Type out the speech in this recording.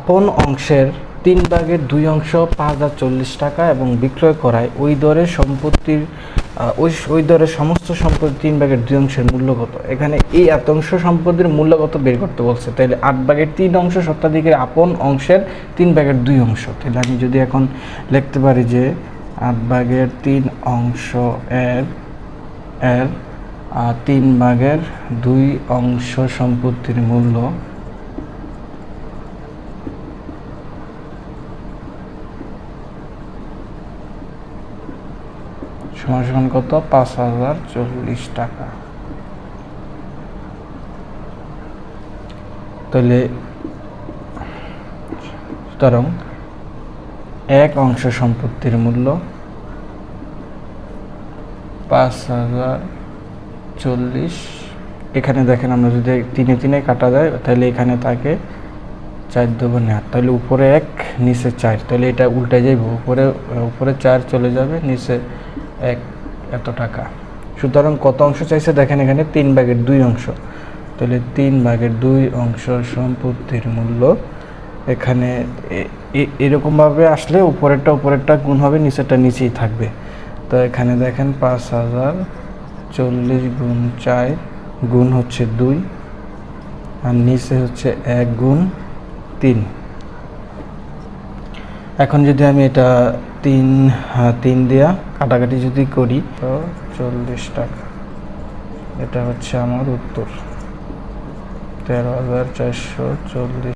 আপন অংশের 3/2 5,040 টাকা এবং বিক্রয় করায় ওই দরের সম্পত্তির ওই দরের সমস্ত সম্পত্তি 3/2 মূল্য কত। এখানে এই এতংশ সম্পত্তির মূল্য কত বের করতে বলছে। তাহলে 8/3 স্বত্বাধিকারী আপন অংশের 3/2। তাহলে আমি যদি এখন লিখতে পারি যে 8/3 এর 3/2 সম্পত্তির মূল্য সমান কত 5,040 টাকা। তাহলে সুতরাং 1 সম্পত্তির মূল্য 5,040। এখানে দেখেন আমরা যদি 3 কাটা যায় তাহলে এখানে থাকে 4 × 8, তাহলে উপরে 1 নিচে 4, তাহলে এটা উল্টে যাবে, উপরে 4 চলে যাবে, নিচে 1, এত টাকা। সুতরাং কত অংশ চাইছে দেখেন এখানে 3/2। তাহলে 3/2 সম্পত্তির মূল্য এখানে এরকমভাবে আসলে উপরেরটা গুণ হবে, নিচেরটা নিচেই থাকবে। তো এখানে দেখেন 5,040 × 4 গুণ হচ্ছে 2 আর নিচে হচ্ছে 1 × 3। এখন যদি আমি এটা 3 দেওয়া কাটাকাটি যদি করি তো 40 টাকা। এটা হচ্ছে আমার উত্তর, 13,440।